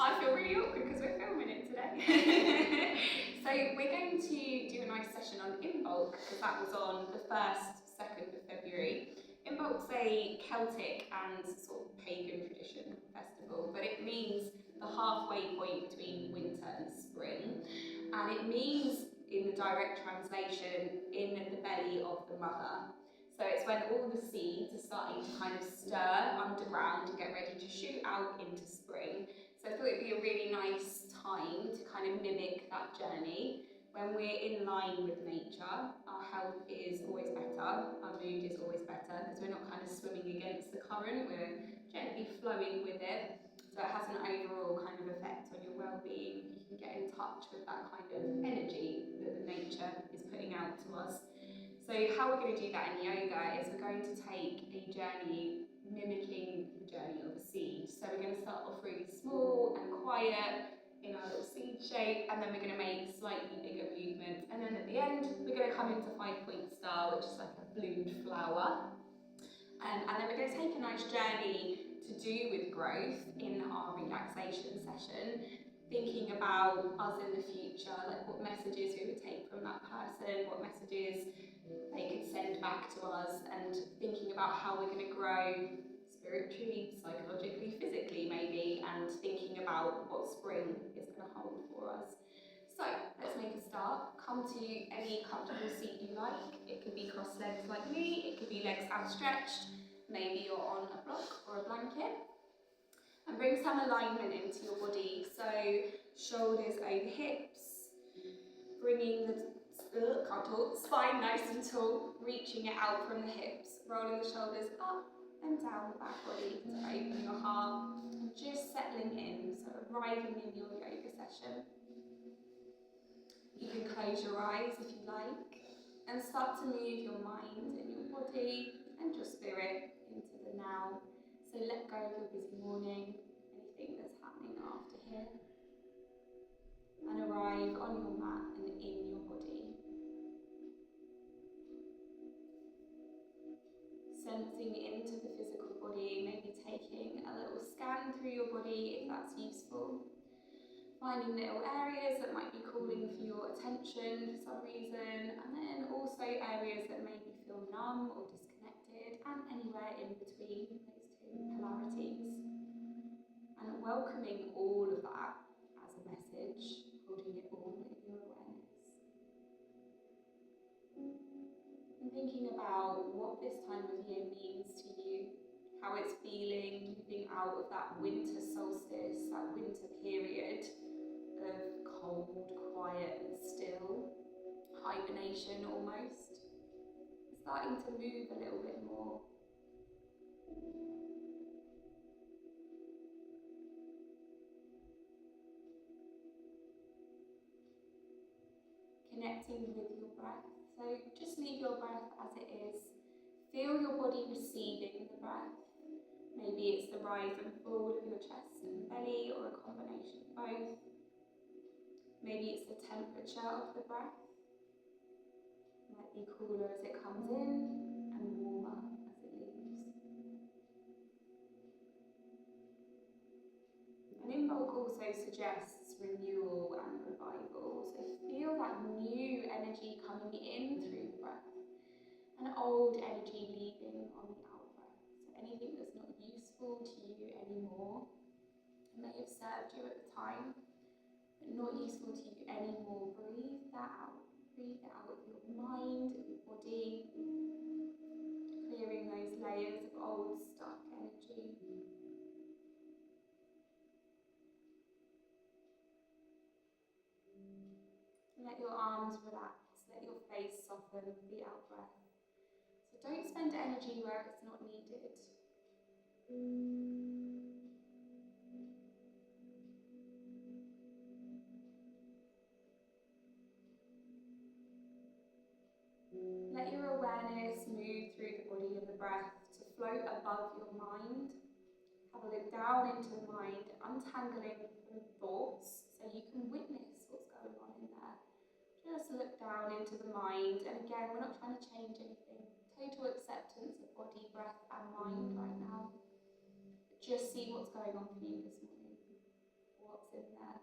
I feel really awkward because we're filming it today. So we're going to do a nice session on Imbolc, because that was on the 1st, 2nd of February. Imbolc's a Celtic and sort of pagan tradition festival, but it means the halfway point between winter and spring. And it means, in the direct translation, in the belly of the mother. So it's when all the seeds are starting to kind of stir underground and get ready to shoot out into spring. So I thought it'd be a really nice time to kind of mimic that journey. When we're in line with nature, our health is always better, our mood is always better, because we're not kind of swimming against the current, we're gently flowing with it. So it has an overall kind of effect on your well-being. You can get in touch with that kind of energy that the nature is putting out to us. So how we're going to do that in yoga is we're going to take a journey mimicking the journey of a seed. So we're going to start off really small and quiet in our little seed shape, and then we're going to make slightly bigger movements. And then at the end, we're going to come into 5-point star, which is like a bloomed flower. And then we're going to take a nice journey to do with growth in our relaxation session, thinking about us in the future, like what messages we would take from that person, what messages they could send back to us, and thinking about how we're going to grow spiritually, psychologically, physically maybe, and thinking about what spring is going to hold for us. So let's make a start. Come to any comfortable seat you like. It could be cross-legged like me, it could be legs outstretched, maybe you're on a block or a blanket. And bring some alignment into your body. So shoulders over hips, bringing the spine nice and tall, reaching it out from the hips, rolling the shoulders up and down the back body to open your heart, and just settling in, so arriving in your yoga session. You can close your eyes if you like, and start to move your mind and your body and your spirit into the now. So let go of your busy morning, anything that's happening after here, and arrive on your mat and in your body. Sensing into the physical body, maybe taking a little scan through your body if that's useful. Finding little areas that might be calling for your attention for some reason, and then also areas that maybe feel numb or disconnected, and anywhere in between those two polarities. And welcoming all of that as a message, holding it all in your awareness. And thinking about what this time of year means to you, how it's feeling, moving out of that winter solstice, that winter period of cold, quiet and still, hibernation almost, starting to move a little bit more. Connecting with your breath. So just leave your breath as it is. Feel your body receiving the breath. Maybe it's the rise and fall of your chest and belly, or a combination of both. Maybe it's the temperature of the breath. It might be cooler as it comes in and warmer as it leaves. And Imbolc also suggests renewal and revival. So feel that new energy coming in through the breath, and old energy leaving on the out breath. So anything that's not useful to you anymore, may have served you at the time, but not useful to you anymore, breathe that out. Breathe it out of your mind and your body, clearing those layers of old stuck energy. Let your arms relax, let your face soften with the out breath. So don't spend energy where it's not needed. Let your awareness move through the body and the breath to float above your mind. Have a look down into the mind, untangling from thoughts so you can witness what's going on in there. Just look down into the mind, and again, we're not trying to change anything. Total acceptance of body, breath and mind right now. Just see what's going on for you this morning. What in there.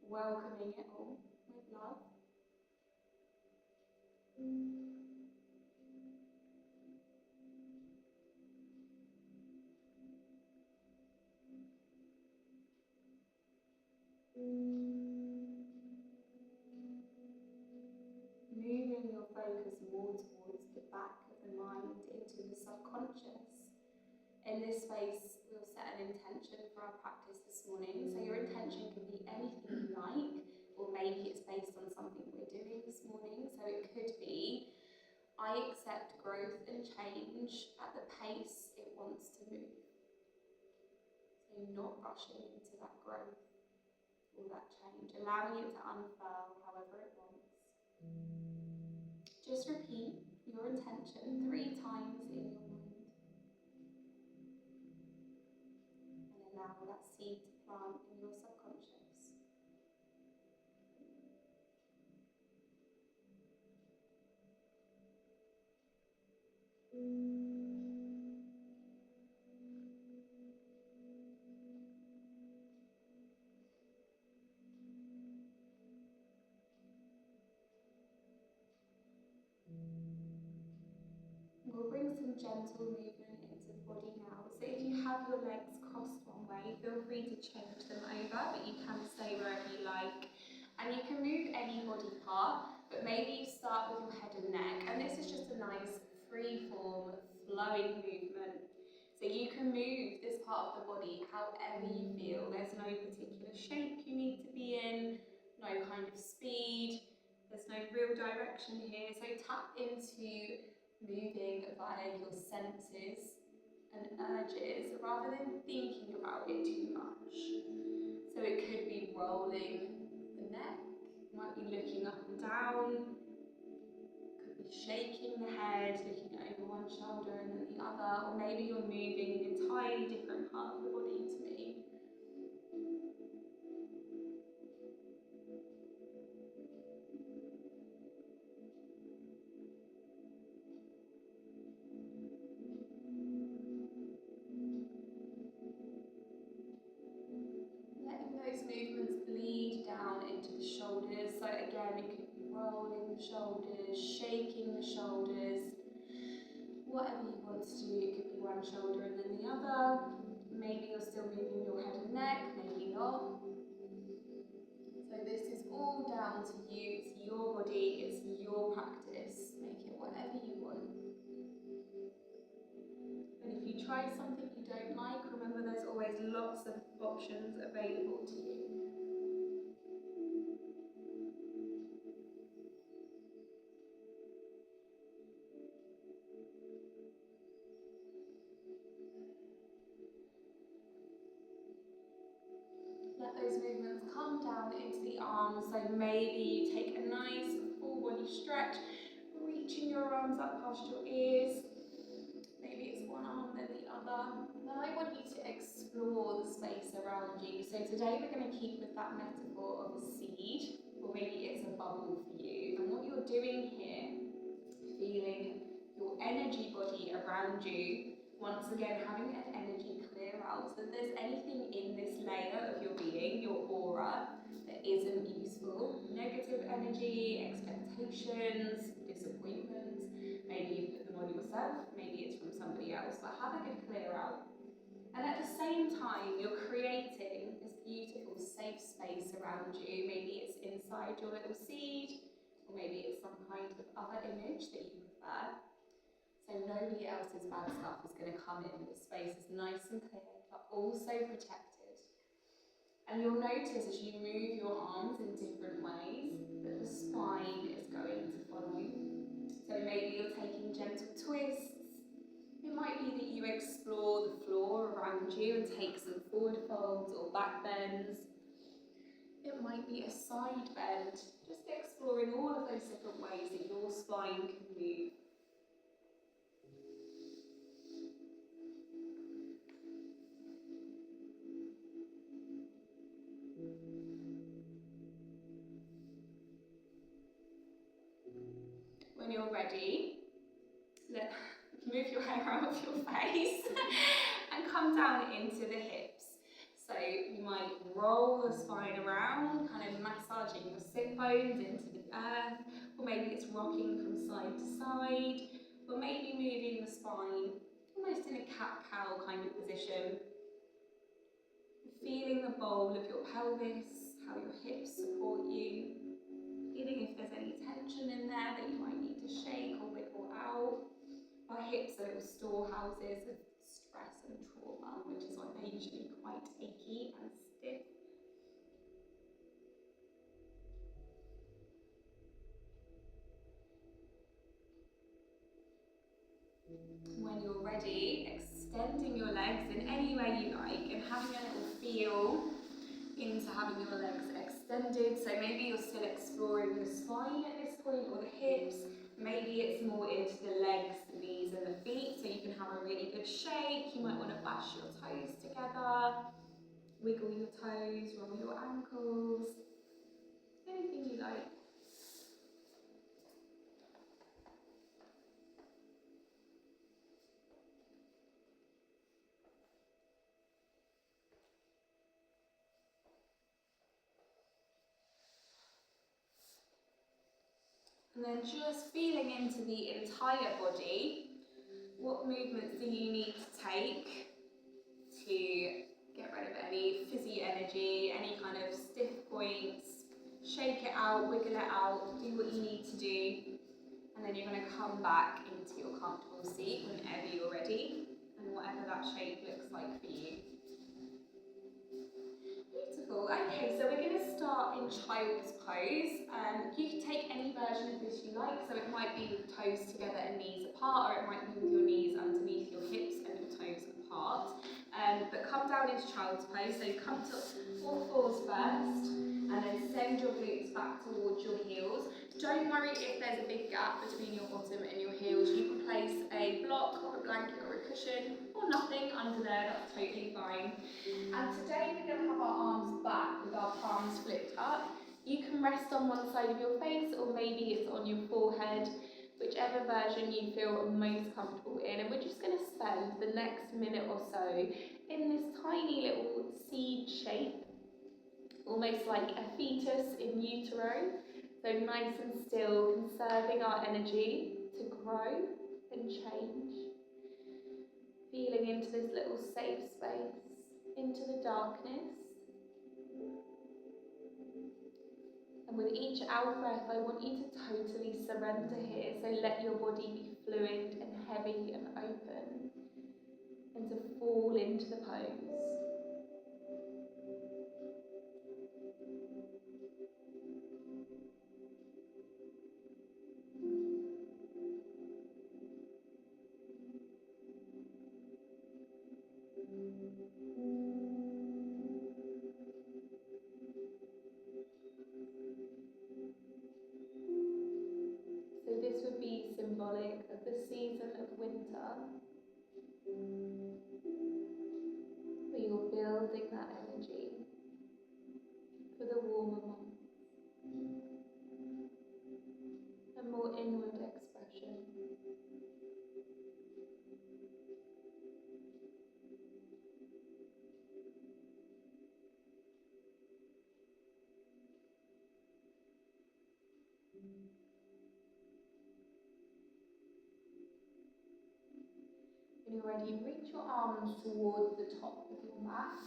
Welcoming it all with love. Moving your focus more towards the back of the mind, into the subconscious. In this space, we'll set an intention for our practice this morning. So your intention can be anything you like, or maybe it's based on something we're doing this morning. So it could be, I accept growth and change at the pace it wants to move. So not rushing into that growth or that change, allowing it to unfurl however it wants. Just repeat your intention 3 times in your mind. And allow that seed to plant in your subconscious. We'll bring some gentle movement into the body now. So if you have your legs crossed one way, feel free to change them over, but you can stay wherever you like. And you can move any body part, but maybe you start with your head and neck. And this is just a nice free-form, flowing movement. So you can move this part of the body however you feel. There's no particular shape you need to be in, no kind of speed. There's no real direction here. So tap into moving via your senses and urges rather than thinking about it too much. So it could be rolling the neck, might be looking up and down, could be shaking the head, looking over one shoulder and then the other, or maybe you're moving an entirely different part of the body to me. Those movements bleed down into the shoulders. So again, it could be rolling the shoulders, shaking the shoulders, whatever you want to do. It could be one shoulder and then the other. Maybe you're still moving your head and neck, maybe not. So this is all down to you. It's your body, it's your practice. Make it whatever you want. And if you try something you don't like, remember there's always lots of options available to you. Let those movements come down into the arms. So maybe you take a nice full body stretch, reaching your arms up past your ears. Maybe it's one arm then the other. Then I want you to explore the space around you. So today we're going to keep with that metaphor of a seed, or maybe it's a bubble for you. And what you're doing here, feeling your energy body around you, once again having that energy clear out. So if there's anything in this layer of your being, your aura, that isn't useful, negative energy, expectations, disappointments, maybe you put them on yourself, maybe it's from somebody else, but have a good clear out. And at the same time, you're creating this beautiful safe space around you. Maybe it's inside your little seed, or maybe it's some kind of other image that you prefer. So nobody else's bad stuff is going to come in. The space is nice and clear, but also protected. And you'll notice as you move your arms in different ways that the spine is going to follow. So maybe you're taking gentle twists. It might be that you explore the floor around you and take some forward folds or back bends. It might be a side bend, just exploring all of those different ways that your spine can move. When you're ready, move your hair out of your face and come down into the hips. So you might roll the spine around, kind of massaging your sit bones into the earth, or maybe it's rocking from side to side, or maybe moving the spine almost in a cat-cow kind of position. Feeling the bowl of your pelvis, how your hips support you, feeling if there's any tension in there that you might need to shake or wiggle out. Our hips are little storehouses of stress and trauma, which is why they're usually quite achy and stiff. When you're ready, extending your legs in any way you like and having a little feel into having your legs extended. So maybe you're still exploring the spine at this point or the hips. Maybe it's more into the legs, the knees and the feet, so you can have a really good shake. You might want to bash your toes together, wiggle your toes, roll your ankles, anything you like. And then just feeling into the entire body. What movements do you need to take to get rid of any fizzy energy, any kind of stiff points? Shake it out, wiggle it out, do what you need to do. And then you're going to come back into your comfortable seat whenever you're ready, and whatever that shape looks like for you. Beautiful. Okay, so we're going to start in child's pose. You can take any version of this you like, so it might be with toes together and knees apart, or it might be with your knees underneath your hips and your toes apart. But come down into child's pose, so come to all fours first, and then send your glutes back towards your heels. Don't worry if there's a big gap between your bottom and your heels. You can place a block or a blanket or a cushion or nothing under there, that's totally fine. And today we're going to have our arms back with our palms flipped up. You can rest on one side of your face, or maybe it's on your forehead, whichever version you feel most comfortable in. And we're just going to spend the next minute or so in this tiny little seed shape, almost like a fetus in utero. So nice and still, conserving our energy to grow and change. Feeling into this little safe space, into the darkness. And with each out breath, I want you to totally surrender here. So let your body be fluid and heavy and open, and to fall into the pose. So this would be symbolic of the season of winter, where you're building that energy for the warmer months, a more inward expression. When you're ready, reach your arms towards the top of your mat.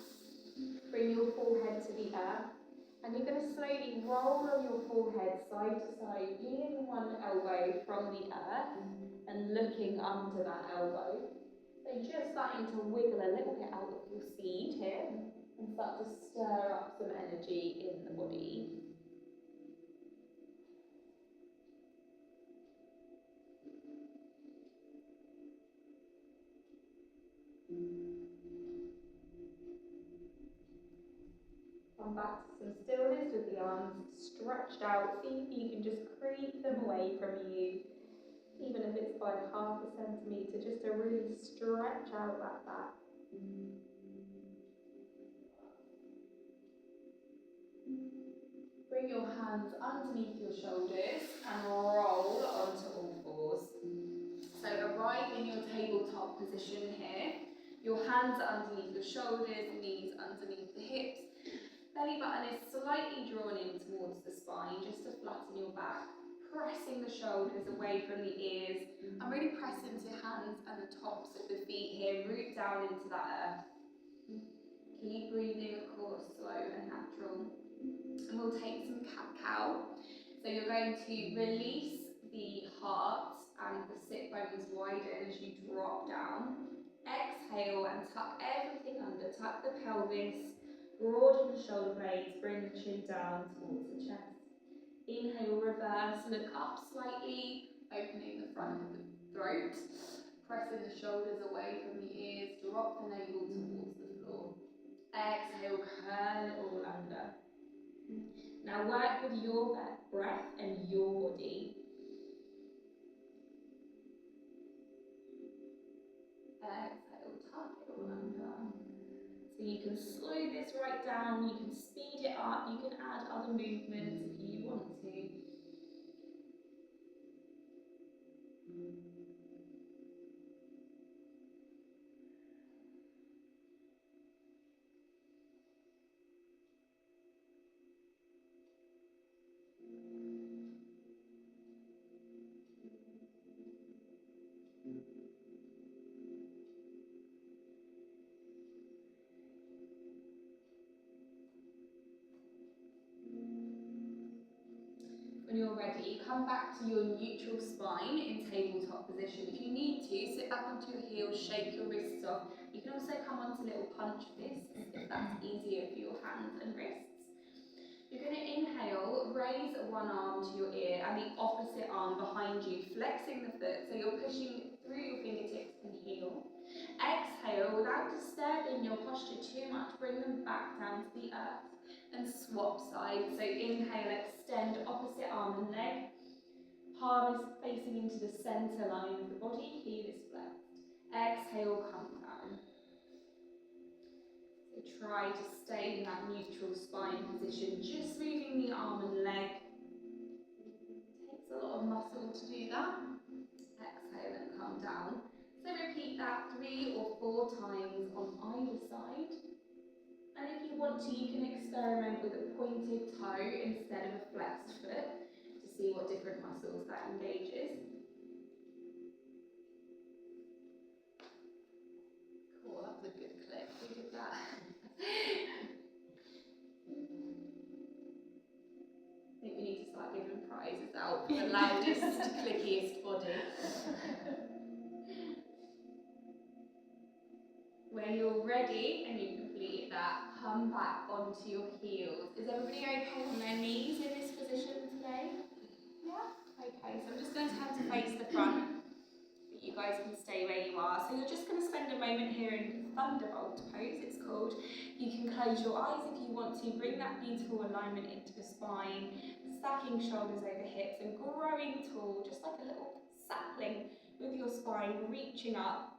Bring your forehead to the earth. And you're going to slowly roll on your forehead side to side, leaning one elbow from the earth and looking under that elbow. So just starting to wiggle a little bit out of your seed here and start to stir up some energy in the body. Come back to some stillness with the arms stretched out. See if you can just creep them away from you, even if it's by 0.5 centimetre, just to really stretch out that back. Bring your hands underneath your shoulders and roll onto all fours. So arrive in your tabletop position here. Your hands are underneath your shoulders, knees underneath the hips. Belly button is slightly drawn in towards the spine, just to flatten your back. Pressing the shoulders away from the ears. And really press into your hands and the tops of the feet here. Root down into that earth. Keep breathing, of course, slow and natural. And we'll take some cat-cow. So you're going to release the heart and the sit bones widen as you drop down. Exhale and tuck everything under. Tuck the pelvis, broaden the shoulder blades, bring the chin down towards the chest. Inhale, reverse, look up slightly, opening the front of the throat. Pressing the shoulders away from the ears, drop the navel towards the floor. Exhale, curl it all under. Now work with your breath and your body. Exhale, tuck it all under. So you can slow this right down, you can speed it up, you can add other movements if you want to. When you're ready, come back to your neutral spine in tabletop position. If you need to, sit back onto your heels, shake your wrists off. You can also come onto little punch fists if that's easier for your hands and wrists. You're going to inhale, raise one arm to your ear and the opposite arm behind you, flexing the foot so you're pushing through your fingertips and heel. Exhale, without disturbing your posture too much, bring them back down to the earth and swap sides. So inhale, extend opposite arm and leg. Palm is facing into the center line of the body, heel is flexed. Exhale, come down. So try to stay in that neutral spine position, just moving the arm and leg. Takes a lot of muscle to do that. Exhale and come down. So repeat that 3 or 4 times on either side. And if you want to, you can experiment with a pointed toe instead of a flexed foot to see what different muscles that engages. Cool, that was a good click. We did that. I think we need to start giving prizes out for the loudest, clickiest body. When you're ready and you've completed that, come back onto your heels. Is everybody okay on their knees in this position today? Yeah? Okay, so I'm just going to turn to face the front, but you guys can stay where you are. So you're just going to spend a moment here in Thunderbolt pose, it's called. You can close your eyes if you want to. Bring that beautiful alignment into the spine, stacking shoulders over hips and growing tall, just like a little sapling with your spine reaching up.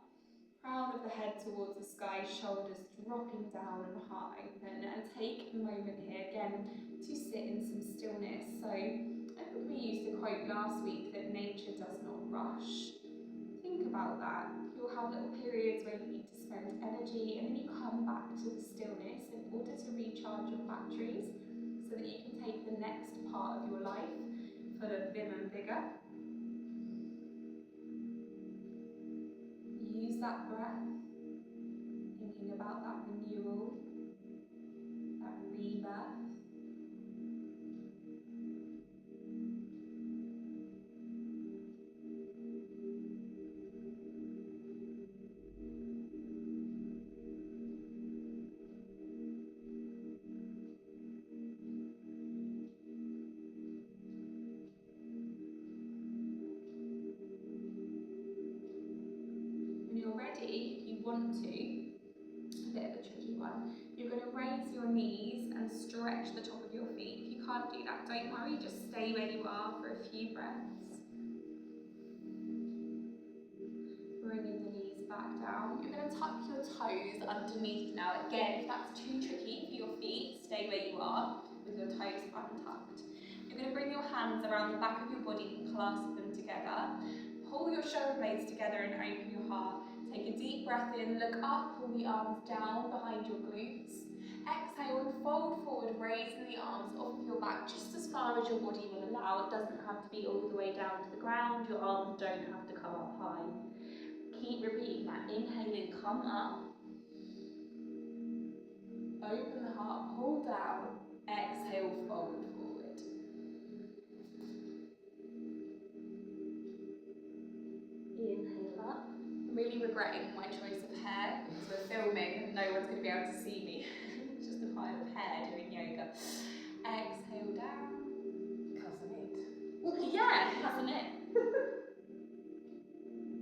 Crown of the head towards the sky, shoulders dropping down and heart open. And take a moment here again to sit in some stillness. So I think we used a quote last week that nature does not rush. Think about that. You'll have little periods where you need to spend energy and then you come back to the stillness in order to recharge your batteries so that you can take the next part of your life full of vim and vigour. Use that breath, thinking about that renewal, that rebirth. When you're ready, if you want to, a bit of a tricky one, you're going to raise your knees and stretch the top of your feet. If you can't do that, don't worry, just stay where you are for a few breaths. Bringing the knees back down. You're going to tuck your toes underneath now. Again, if that's too tricky for your feet, stay where you are with your toes untucked. You're going to bring your hands around the back of your body and clasp them together. Pull your shoulder blades together and open your heart. Take a deep breath in, look up, pull the arms down behind your glutes. Exhale and fold forward, raising the arms off of your back just as far as your body will allow. It doesn't have to be all the way down to the ground. Your arms don't have to come up high. Keep repeating that. Inhaling, come up. Open the heart, pull down. Exhale, fold forward. Inhale up. I'm really regretting my choice of hair because we're filming and no one's going to be able to see me. It's just a pile of hair doing yoga. Exhale down. Cousin it. Yeah, hasn't it?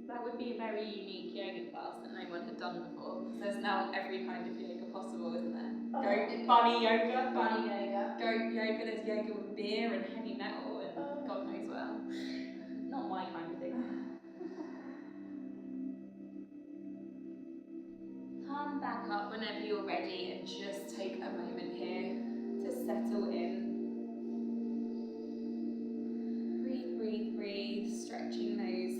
That would be a very unique yoga class that no one had done before. There's now every kind of yoga possible, isn't there? Go bunny yoga. Go yoga. There's yoga with beer and heavy metal and God knows what else. Not my kind of thing. Come back up whenever you're ready and just take a moment here to settle in. Breathe, breathe, breathe, stretching those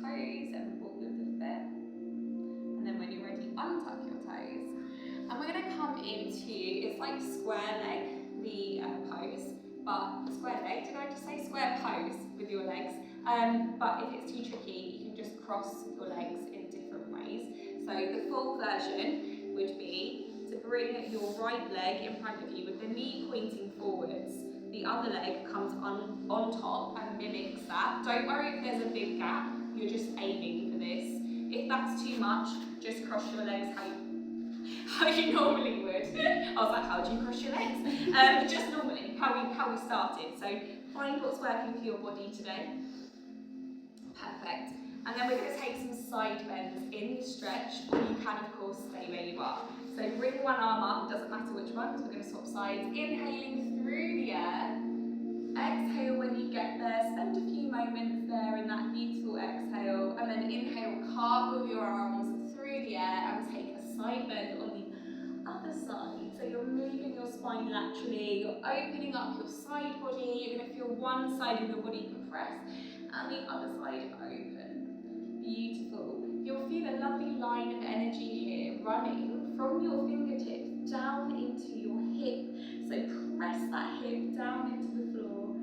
toes and ball of the foot. And then when you're ready, untuck your toes. And we're going to come into, it's like square leg, the pose, but square leg, did I just say square pose with your legs? But if it's too tricky, you can just cross your legs in different ways. So the full version would be to bring your right leg in front of you with the knee pointing forwards. The other leg comes on top and mimics that. Don't worry if there's a big gap, you're just aiming for this. If that's too much, just cross your legs how you normally would. I was like, how do you cross your legs? Just normally, how we started. So find what's working for your body today. Perfect. And then we're going to take some side bends in the stretch, or you can of course stay where you are. So bring one arm up, doesn't matter which one, because we're going to swap sides. Inhaling through the air. Exhale when you get there, spend a few moments there in that beautiful exhale, and then inhale, cartwheel your arms through the air and take a side bend on the other side. So you're moving your spine laterally, you're opening up your side body, you're going to feel one side of your body compress and the other side open. Beautiful. You'll feel a lovely line of energy here running from your fingertips down into your hip. So press that hip down into the floor.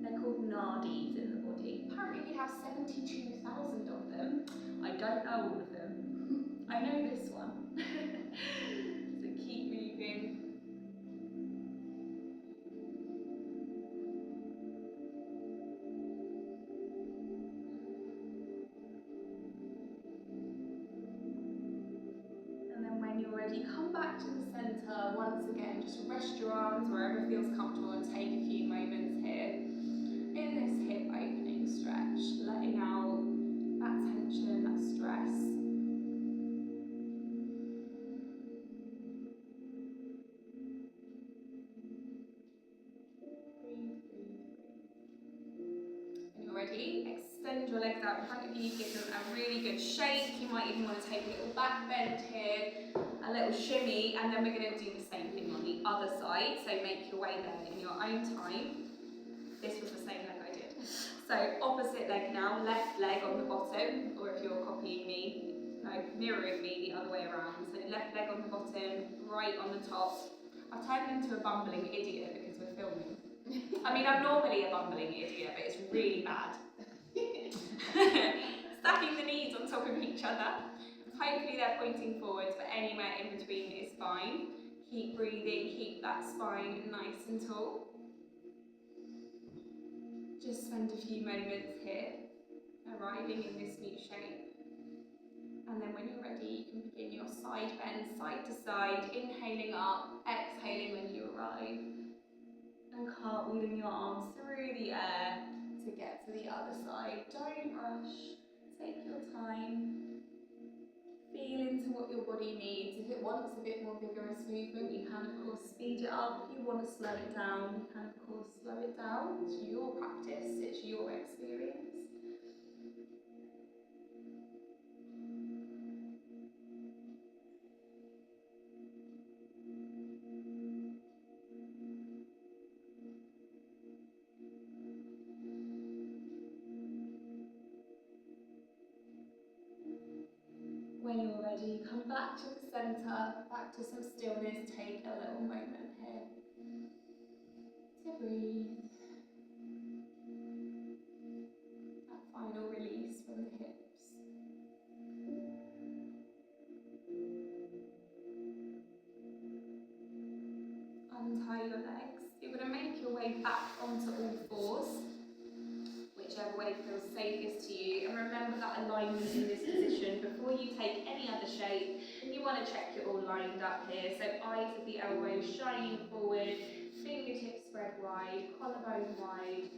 They're called nadis in the body. Apparently we have 72,000 of them. I don't know all of them. I know this one. So keep moving. And then when you're ready, come back to the centre once again. Just rest your arms wherever feels comfortable and take a few moments here. In this hip opening stretch, letting out that tension, that stress. Breathe, breathe, breathe. When you're ready, extend your legs out in front of you, give them a really good shake. You might even want to take a little back bend here, a little shimmy, and then we're going to do the same thing on the other side. So make your way there in your own time. This was the same leg I did. So opposite leg now, left leg on the bottom, or if you're copying me, no, mirroring me the other way around. So left leg on the bottom, right on the top. I've turned into a bumbling idiot because we're filming. I mean, I'm normally a bumbling idiot, but it's really bad. Stacking the knees on top of each other. Hopefully they're pointing forwards, but anywhere in between is fine. Keep breathing, keep that spine nice and tall. Just spend a few moments here, arriving in this new shape. And then when you're ready, you can begin your side bend, side to side, inhaling up, exhaling when you arrive, and cartwheeling your arms through the air to get to the other side. Don't rush, take your time. Feel into what your body needs. If it wants a bit more vigorous movement, you can of course speed it up. If you want to slow it down, you can of course slow it down. It's your practice, it's your experience. back to the centre, back to some stillness. Take a little moment here to breathe. That final release from the hips. Untie your legs. You're going to make your way back onto all fours, whichever way feels safest to you. And remember that alignment in this position. Before you take any other shape, you want to check you're all lined up here. So eyes of the elbows shining forward, fingertips spread wide, collarbone wide.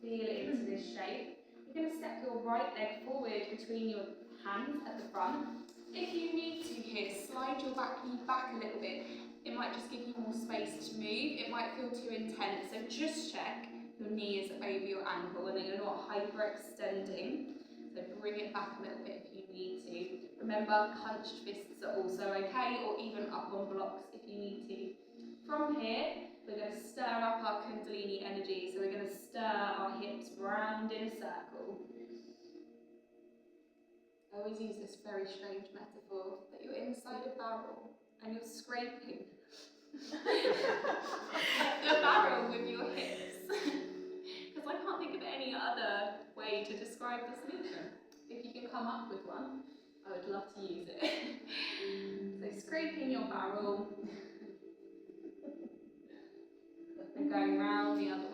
Feel it into this shape. You're going to step your right leg forward between your hands at the front. If you need to here, slide your back knee back a little bit. It might just give you more space to move. It might feel too intense. So just check your knee is over your ankle and that you're not hyperextending. So bring it back a little bit if you need to. Remember, clenched fists are also okay, or even up on blocks if you need to. From here, we're going to stir up our Kundalini energy. So we're going to stir our hips round in a circle. I always use this very strange metaphor that you're inside a barrel and you're scraping the barrel with your hips. Because I can't think of any other way to describe this movement. If you can come up with one, I would love to use it. So scraping your barrel and going round the other way.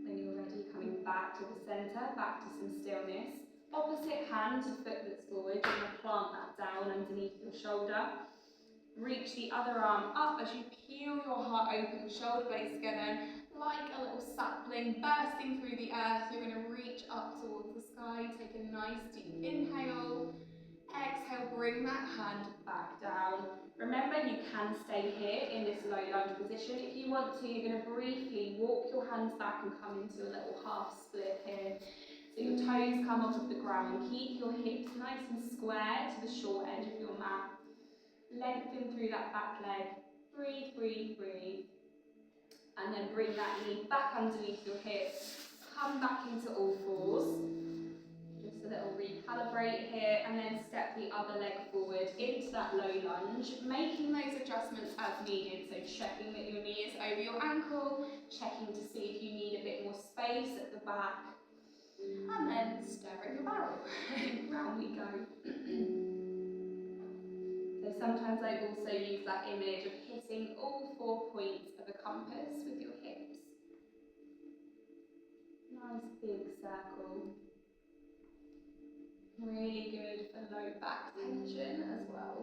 When you're ready, coming back to the centre, back to some stillness. Opposite hand to foot that's forward, you're going to plant that down underneath your shoulder. Reach the other arm up as you peel your heart open, shoulder blades together, like a little sapling bursting through the earth. You're going to reach up towards the sky, take a nice deep inhale. Exhale, bring that hand back down. Remember, you can stay here in this low lunge position. If you want to, you're going to briefly walk your hands back and come into a little half split here. So your toes come off of the ground. Keep your hips nice and square to the short edge of your mat. Lengthen through that back leg. Breathe, breathe, breathe. And then bring that knee back underneath your hips. Come back into all fours. Just a little recalibrate here, and then step the other leg forward into that low lunge, making those adjustments as needed. So checking that your knee is over your ankle, checking to see if you need a bit more space at the back, and then stirring your barrel. Round we go. So sometimes I also use that image of hitting all 4 points of a compass with your hips. Nice big circle. Really good for low back tension as well.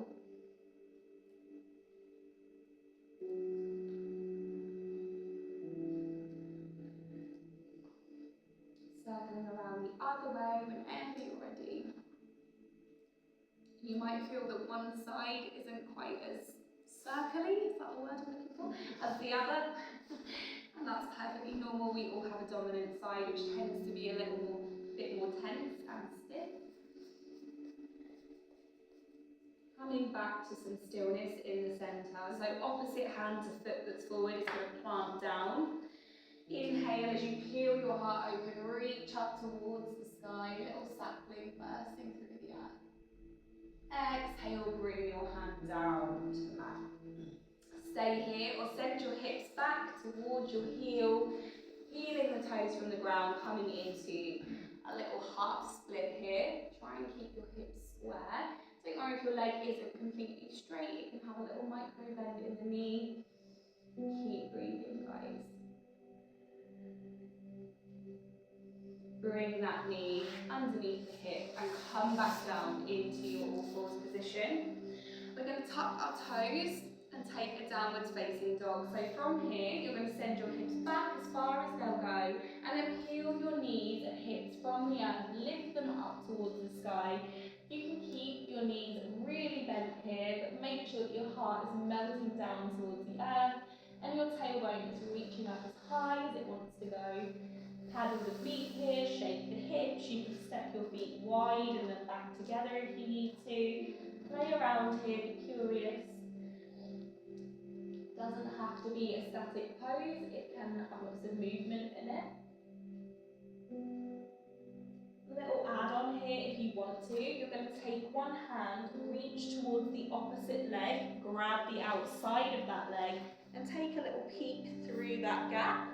Circling around the other way whenever you're ready. You might feel that one side isn't quite as circly, is that the word I'm looking for, as the other. And that's perfectly normal. We all have a dominant side which tends to be a bit more tense and stiff. Coming back to some stillness in the centre. So opposite hand to foot that's forward is going to plant down. Inhale as you peel your heart open, reach up towards the sky, little sapling bursting through the earth. Exhale, bring your hand down to the mat. Stay here or send your hips back towards your heel, feeling the toes from the ground, coming into a little half split here. Try and keep your hips square. Don't worry if your leg isn't completely straight, you can have a little micro bend in the knee. Keep breathing, guys. Bring that knee underneath the hip and come back down into your all fours position. We're going to tuck our toes and take a downwards facing dog. So from here, you're going to send your hips back as far as they'll go, and then peel your knees and hips from the earth, lift them up towards the sky. You can keep your knees really bent here, but make sure that your heart is melting down towards the earth, and your tailbone is reaching up as high as it wants to go. Paddle the feet here, shake the hips, you can step your feet wide and then back together if you need to. Play around here, be curious. doesn't have to be a static pose, it can have lots of movement in it. A little add-on here if you want to. You're going to take one hand, reach towards the opposite leg, grab the outside of that leg, and take a little peek through that gap,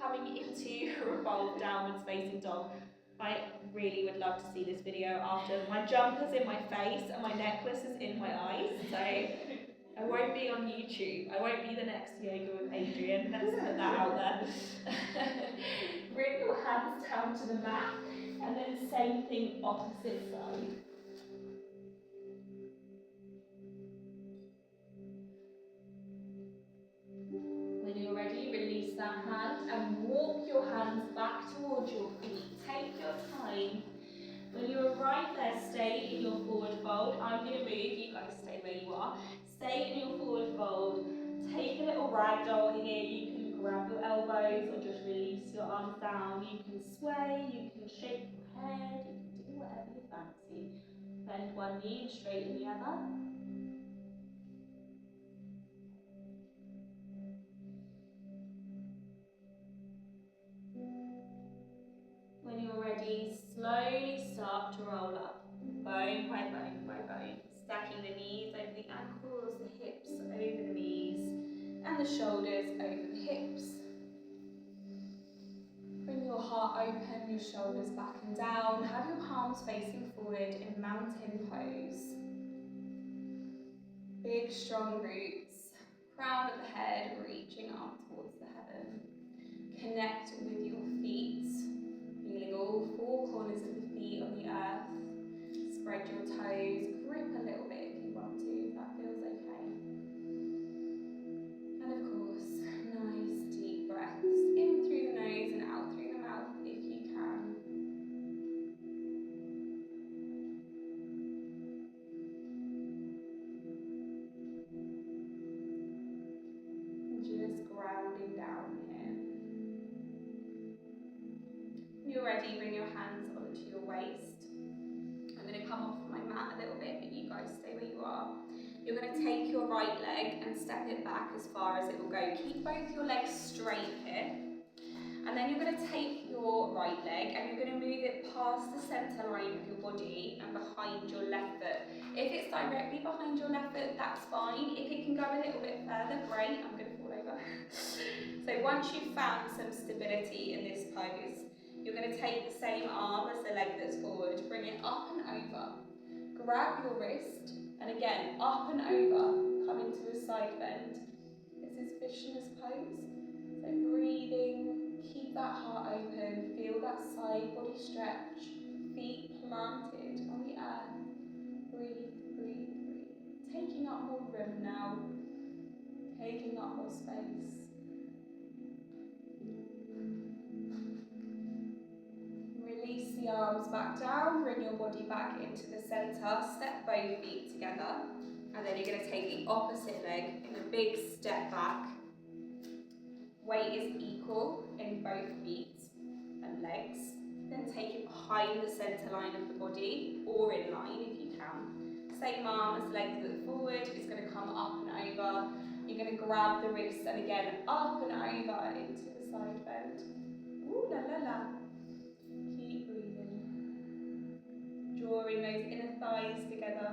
coming into revolve downwards facing dog. I really would love to see this video after my jumper's in my face and my necklace is in my eyes, so I won't be on YouTube. I won't be the next yoga with Adrian, let's put that out there. Bring your hands down to the mat, and then same thing opposite side. When you're ready, release that hand and walk your hands back towards your feet. Take your time. When you arrive there, stay in your forward fold. I'm going to move, you guys stay where you are. Stay in your forward fold. Take a little ragdoll here. You can grab your elbows or just release your arms down. You can sway, you can shake your head, you can do whatever you fancy. Bend one knee and straighten the other. When you're ready, slowly start to roll up, bone by bone by bone, stacking the knees over the ankles, the hips over the knees, and the shoulders over the hips. Bring your heart open, your shoulders back and down, have your palms facing forward in mountain pose. Big strong roots, crown of the head reaching up towards the heaven. Connect with your feet. Feeling all four corners of the feet on the earth. Spread your toes, grip a little bit if you want to, if that feels okay. And of course, nice deep breaths in through the nose and out through the mouth if you can. Just grounding down here. When you're ready, bring your hands onto your waist. I'm going to come off my mat a little bit, but you guys stay where you are. You're going to take your right leg and step it back as far as it will go. Keep both your legs straight here. And then you're going to take your right leg and you're going to move it past the centre line of your body and behind your left foot. If it's directly behind your left foot, that's fine. If it can go a little bit further, great. I'm going to fall over. So once you've found some stability in this pose, you're going to take the same arm as the leg that's forward, bring it up and over. Grab your wrist, and again, up and over, come into a side bend. This is Vishnu's pose. So breathing, keep that heart open, feel that side body stretch, feet planted on the earth. Breathe, breathe, breathe. Taking up more room now, taking up more space. Release the arms back down, bring your body back into the centre, step both feet together, and then you're going to take the opposite leg in a big step back. Weight is equal in both feet and legs. Then take it behind the centre line of the body, or in line if you can. Same arm as legs that are forward, it's going to come up and over. You're going to grab the wrists and again up and over into the side bend. Ooh la la la. Keep breathing. Drawing those inner thighs together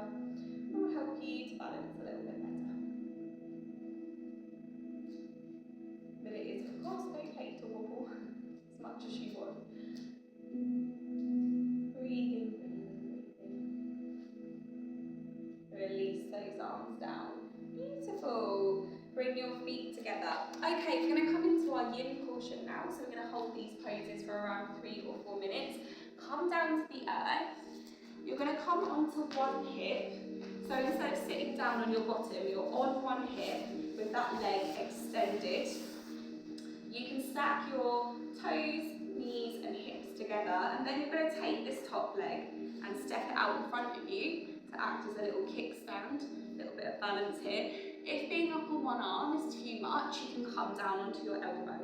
will help you to balance a little bit better. But it is of course okay to wobble as much as you want. Breathing, breathing, breathing. Release those arms down. Beautiful. Bring your feet together. Okay, we're going to come into our yin portion now. So we're going to hold these poses for around 3 or 4 minutes. Come down to the earth. You're going to come onto one hip. So instead of sitting down on your bottom, you're on one hip with that leg extended. You can stack your toes, knees and hips together, and then you're going to take this top leg and step it out in front of you to act as a little kickstand, a little bit of balance here. If being up on one arm is too much, you can come down onto your elbow,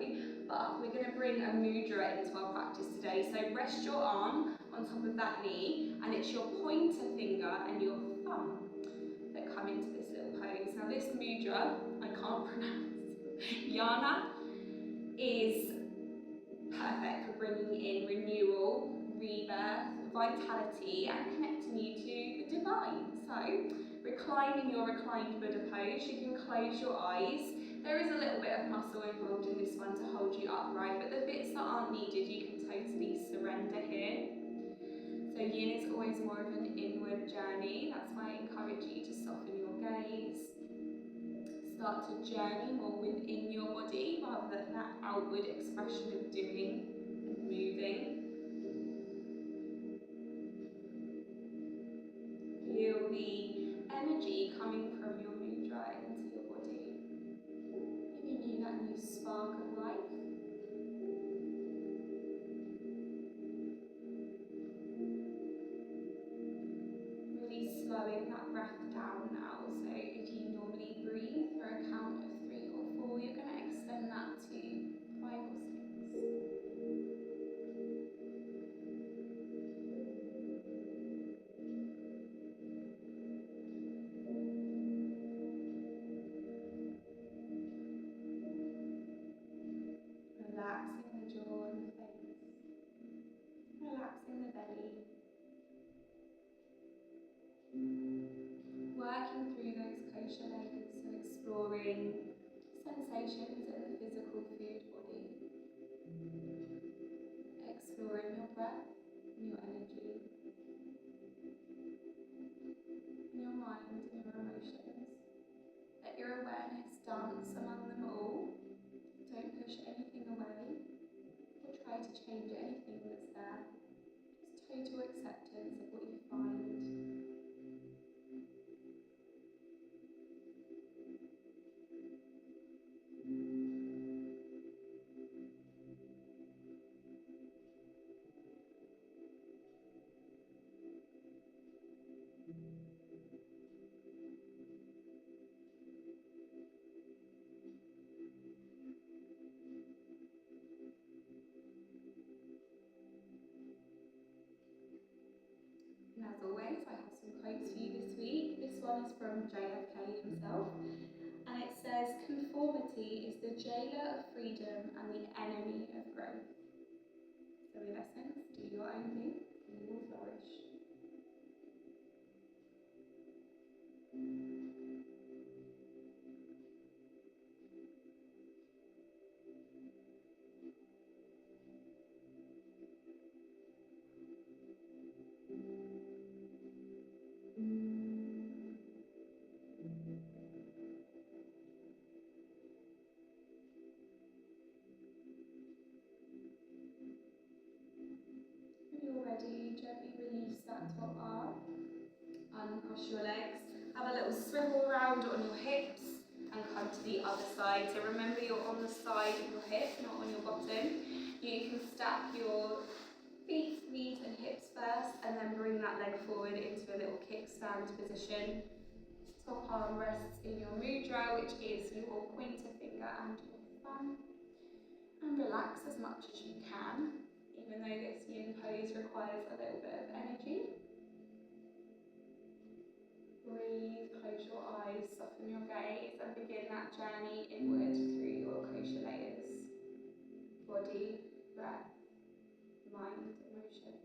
but we're going to bring a mudra into our practice today. So rest your arm on top of that knee, and it's your pointer finger and your thumb that come into this little pose. Now this mudra, I can't pronounce. Yana is perfect for bringing in renewal, rebirth, vitality, and connecting you to the divine. So, recline in your reclined Buddha pose. You can close your eyes. There is a little bit of muscle involved in this one to hold you upright, but the bits that aren't needed, you can totally surrender here. So yin is always more of an inward journey. That's why I encourage you to soften your gaze. Start to journey more within your body rather than that outward expression of doing and moving. Feel the energy coming from your mudra into your body, giving you that new spark of life. Really slowing that breath down now. So if you normally breathe for a count of 3 or 4, you're going to extend that to 5 or 6. Relaxing the jaw and the face, relaxing the belly, working through those kosher layers, so exploring sensations in the physical food body, exploring your breath and your energy, and your mind and your emotions. Let your awareness dance among them all. Don't push anything away or try to change anything that's there. Just total acceptance of what you find. And as always, I have some quotes for you this week. This one is from JFK himself, and it says, "Conformity is the jailer of freedom and the enemy of growth." So in essence, do your own thing and you will flourish. When you're ready, gently release that top arm, uncross your legs, have a little swivel around on your hips and come to the other side. So remember, you're on the side of your hip, not on your bottom. You can stack your feet, knees and hips first, and then bring that leg forward into a little kickstand position. Top arm rests in your mudra, which is your pointer finger and your thumb. And relax as much as you can, even though this yin pose requires a little bit of energy. Breathe, close your eyes, soften your gaze, and begin that journey inward through your kosher layers. Body, breath, mind, emotions.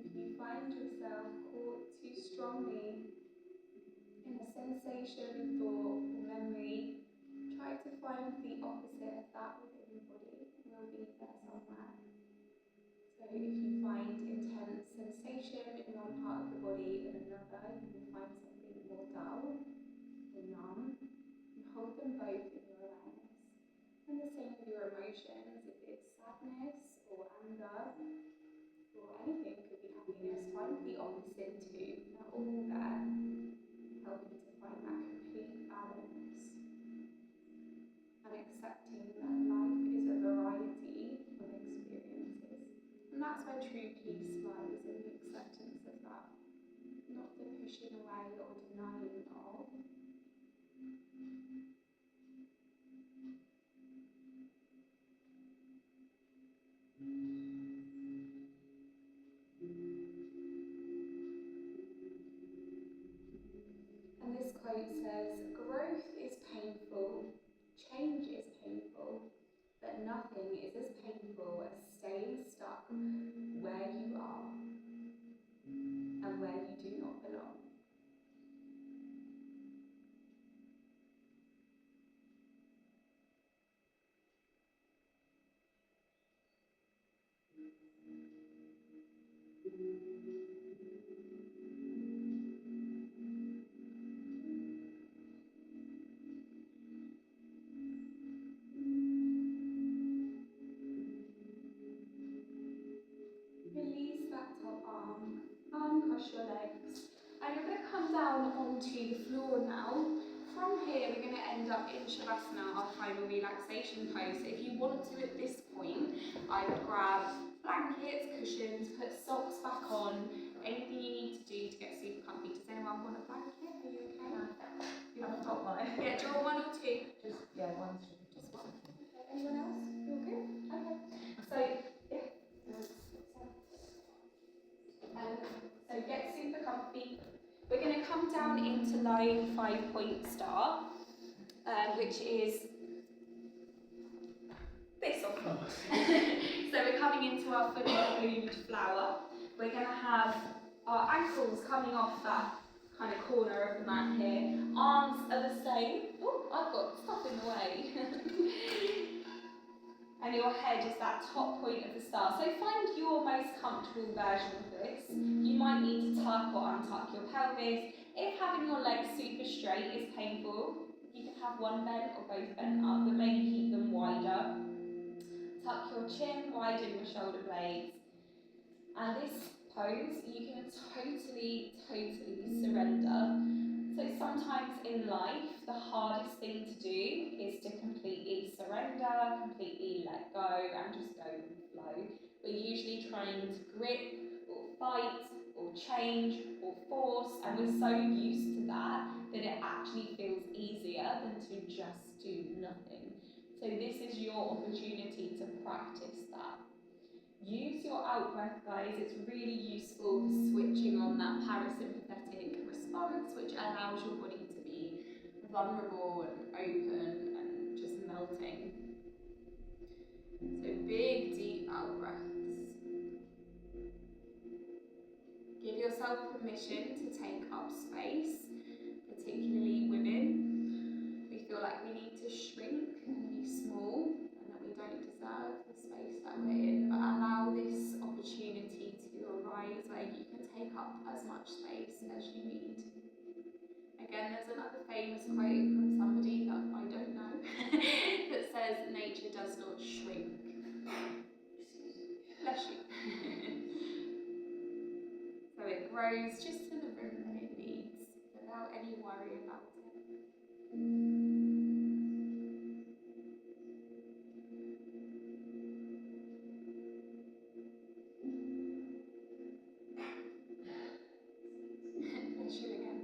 If you find yourself caught too strongly in a sensation, thought, or memory, try to find the opposite of that within your body. It will be there somewhere. So if you find intense sensation in one part of the body than another, you will find something more dull. them both in your awareness. And the same with your emotions, if it's sadness or anger or anything, could be happiness, find the opposite too. They're all there, helping to find that complete balance. And accepting that life is a variety of experiences. And that's where true peace lies, in the acceptance of that, not the pushing away or denying of. And this quote says, "Growth is painful, change is painful, but nothing is as painful as staying stuck where you are and where you do not belong." Release that top arm, uncross your legs, and you're going to come down onto the floor now. From here, we're going to end up in Shavasana, our final relaxation pose. So if you want to at this point, I would grab blankets, cushions, put socks back on, anything you need to do to get super comfy. Does anyone want a blanket? Are you okay? You haven't got mine. Yeah, do you want one or two? One should be Just one. Okay. Anyone else? You all good? Okay. So, yeah. So get super comfy. We're going to come down into lying 5-point star, which is this one. So we're coming into our fully bloomed flower. We're going to have our ankles coming off that kind of corner of the mat here. Arms are the same. Oh, I've got stuff in the way. And your head is that top point of the star. So find your most comfortable version of this. You might need to tuck or untuck your pelvis. If having your legs super straight is painful, you can have one bent or both bent up, but maybe keep them wider. Tuck your chin, widen your shoulder blades. And this pose, you can totally surrender. So sometimes in life, the hardest thing to do is to completely surrender, completely let go, and just go with the flow. We're usually trying to grip, or fight, or change, or force, and we're so used to that that it actually feels easier than to just do nothing. So this is your opportunity to practice that. Use your out-breath, guys. It's really useful for switching on that parasympathetic response, which allows your body to be vulnerable and open and just melting. So big, deep out-breaths. Give yourself permission to take up space, particularly women. We feel like we need to shrink and be small, and that we don't deserve the space that we're in, but allow this opportunity to arise where you can take up as much space as you need. Again, there's another famous quote from somebody that I don't know that says, "Nature does not shrink." Bless you. So it grows just to the room that it needs, without any worry about it. Bless you again.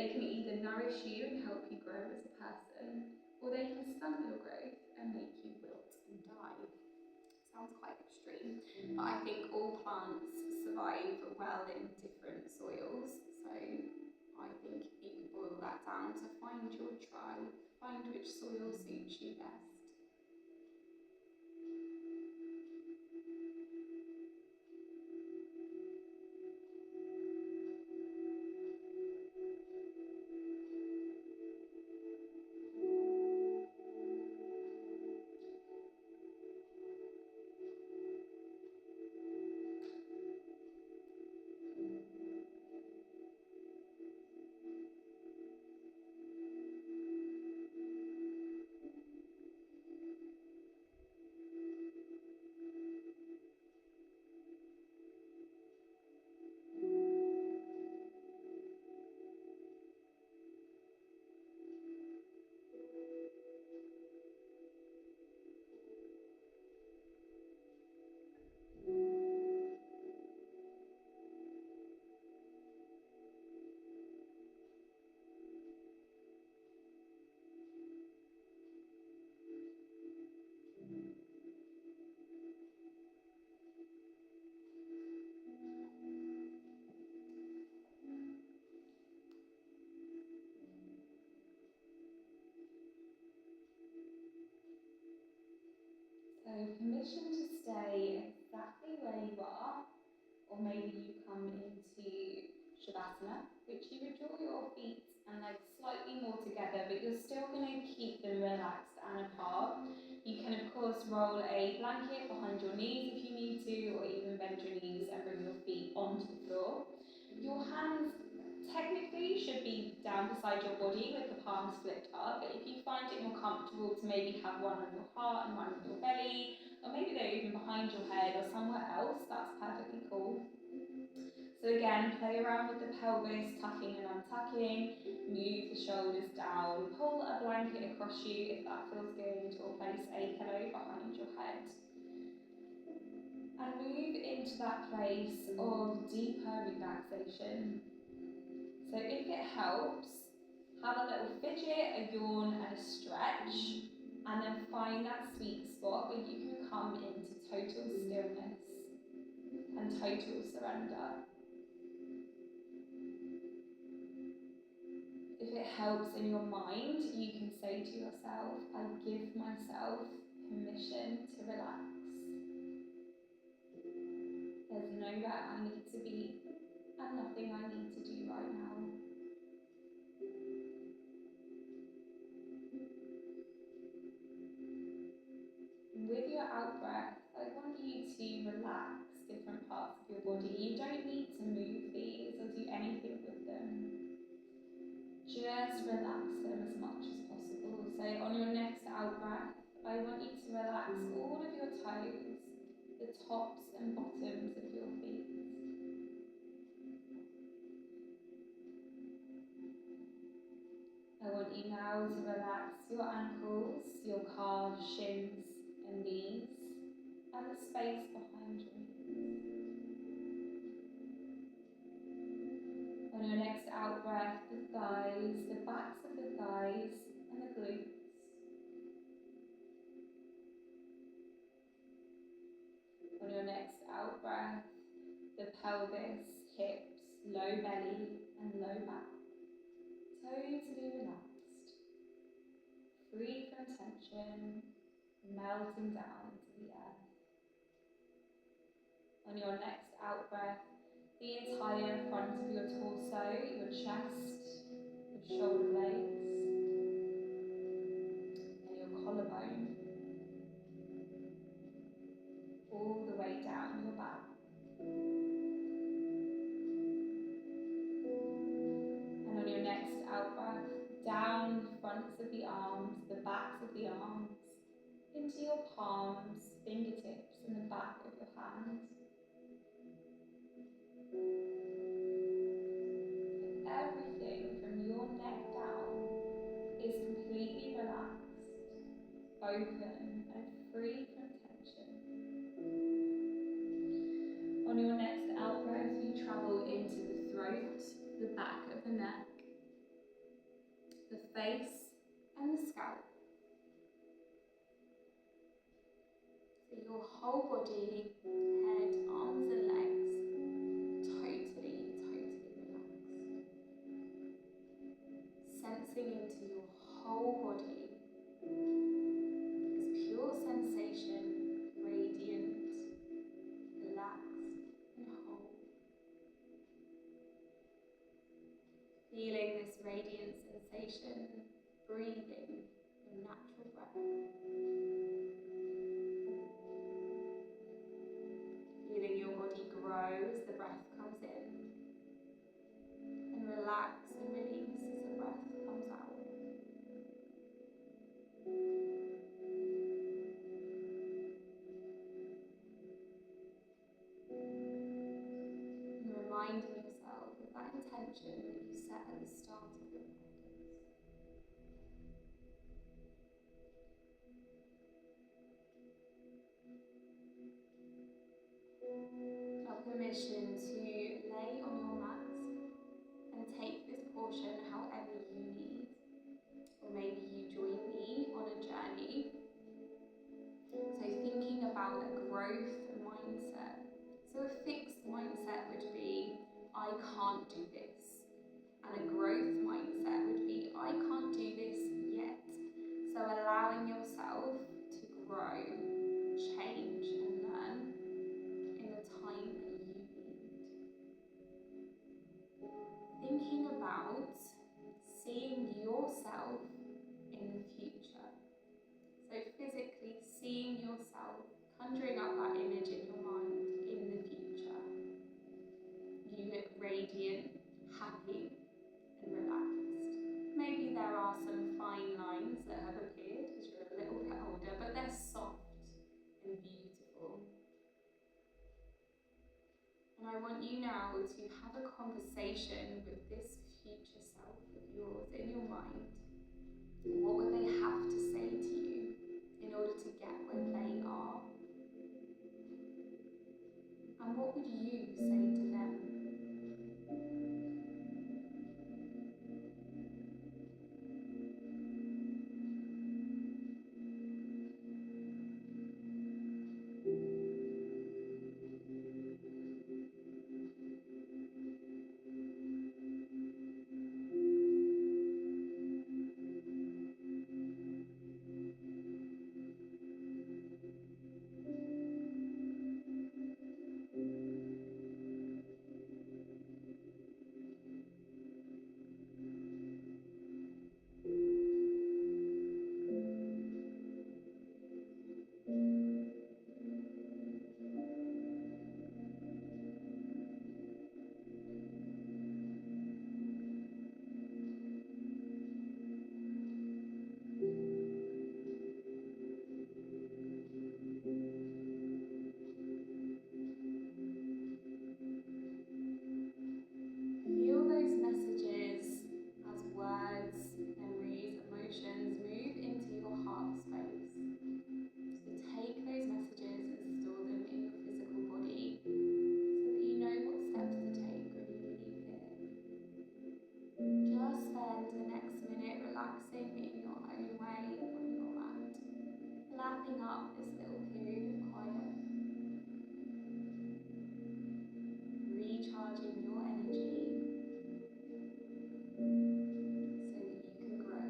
They can either nourish you and help you grow as a person, or they can stunt your growth and make you wilt and die. Sounds quite extreme, but I think all plants survive well in different soils, so I think you could boil that down to find your tribe, find which soil suits you best. So permission to stay exactly where you are, or maybe you come into Shavasana, which you would draw your feet and legs slightly more together, but you're still going to keep them relaxed and apart. You can of course roll a blanket behind your knees if you need to, or even bend your knees and bring your feet onto the floor. Your hands technically should be down beside your body with the palms flipped up, but if you find it more comfortable to maybe have one on your heart and one on your belly, or maybe they're even behind your head or somewhere else, that's perfectly cool. So again, play around with the pelvis, tucking and untucking, move the shoulders down, pull a blanket across you if that feels good, or place a pillow behind your head. And move into that place of deeper relaxation. So if it helps, have a little fidget, a yawn and a stretch, and then find that sweet spot where you can come into total stillness and total surrender. If it helps in your mind, you can say to yourself, I give myself permission to relax. There's nowhere I need to be and nothing I need to do right now. With your out breath, I want you to relax different parts of your body. You don't need to move these or do anything with them. Just relax them as much as possible. So on your next out breath, I want you to relax all of your toes, the tops and bottoms of your feet. I want you now to relax your ankles, your calves, shins and knees, and the space behind your knees. On your next out breath, the thighs, the backs of the thighs and the glutes. On your next out breath, the pelvis, hips, low belly and low back. Totally relaxed, free from tension, melting down into the earth. On your next out breath, the entire front of your torso, your chest, your shoulder blades, and your collarbone, all the way down your back. And on your next out breath, down the fronts of the arms, the backs of the arms, into your palms, fingertips, and the back of your hands. Everything from your neck down is completely relaxed, open, and free from tension. On your next out breath, you travel into the throat, the back of the neck, this radiant sensation, breathing your natural breath. Feeling your body grow as the breath comes in, and relax and release as the breath comes out. And reminding yourself of that intention that you set at the start of your practice. A permission to lay on your mat and take this portion however you need. Or maybe you join me on a journey. So thinking about a growth mindset. So a fixed mindset would be, I can't do this. And a growth mindset would be, I can't do this yet. So allowing yourself to grow, change and learn in the time that you need. Thinking about seeing yourself in the future. So physically seeing yourself, conjuring up that image in your mind in the future. You look radiant, happy and relaxed. Maybe there are some fine lines that have appeared as you're a little bit older, but they're soft and beautiful. And I want you now to have a conversation with this future self of yours in your mind. What would they have to say to you in order to get where they are? And what would you say to them? Feel those messages as words, memories, emotions move into your heart space. So take those messages and store them in your physical body so that you know what steps to take when you leave here. Just spend the next minute relaxing in your own way on your mat, lapping up this little period of quiet, recharging your energy so that you can grow.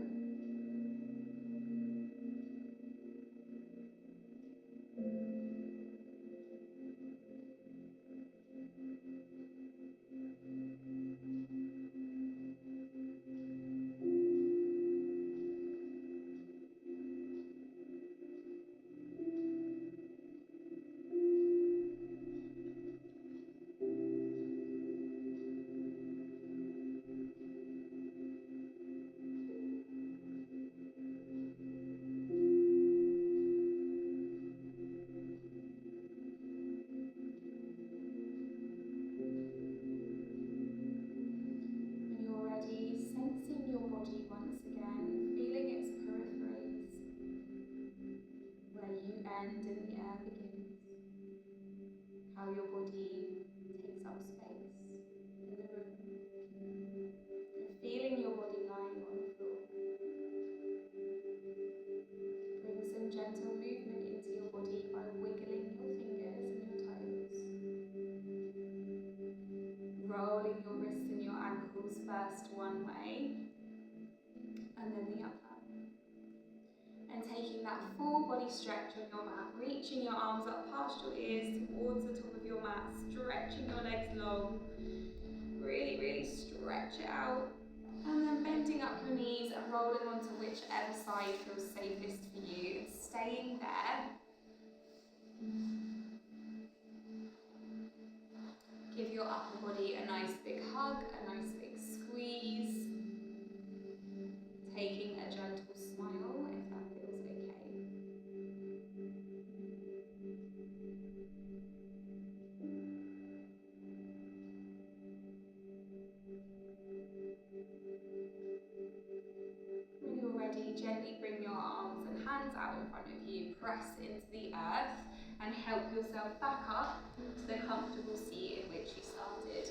When you're ready, sensing your body once again, feeling its peripheries, where you end and the air begins, how your body takes up space in the room, and feeling your body lying on the floor. Bring some gentle movement into your body by wiggling your fingers and your toes. Rolling your wrists and your ankles first one way and then the other. And taking that full body stretch on your mat, reaching your arms up past your ears towards the top of your mat, stretching your legs long. Really, really stretch it out. And then whatever side feels safest for you, and staying there. Give your upper body a nice big hug, a nice big squeeze. Taking a gentle smile if that feels okay. When you're ready, gently bring your arms and hands out in front of you. Press into the earth and help yourself back up to the comfortable seat in which you started.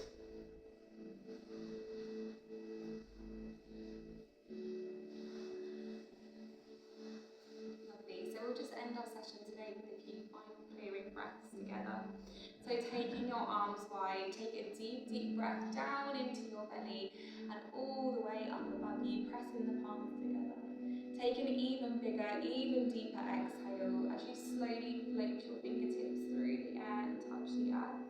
Lovely. So we'll just end our session today with a few final clearing breaths together. So taking your arms wide, take a deep, deep breath down into your belly and all the way up above you, pressing the palms together. Take an even bigger, even deeper exhale as you slowly float your fingertips through the air and touch the earth.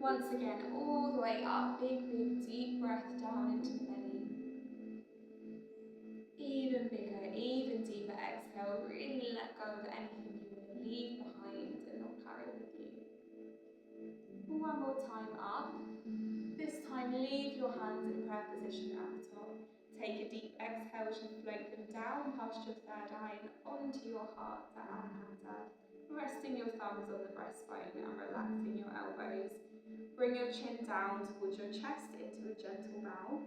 Once again, all the way up, big, big, deep breath down into the belly. Even bigger, even deeper exhale. Really let go of anything you want to leave behind and not carry with you. One more time up. This time leave your hands in prayer position at the top. Take a deep exhale as you float them down past your third eye and onto your heart to Anahata. Resting your thumbs on the breastbone and relaxing your elbows. Bring your chin down towards your chest into a gentle bow.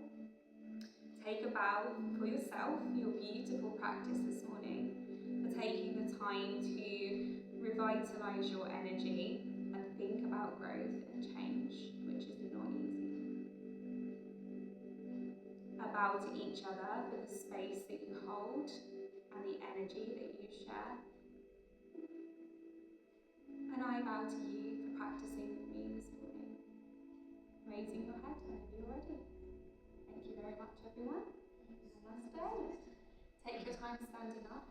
Take a bow for yourself, your beautiful practice this morning, for taking the time to revitalise your energy and think about growth and change, which is not easy. A bow to each other for the space that you hold and the energy that you share. And I bow to you for practicing with me this morning. Raising your head whenever you're ready. Thank you very much, everyone. Namaste. Take your time standing up.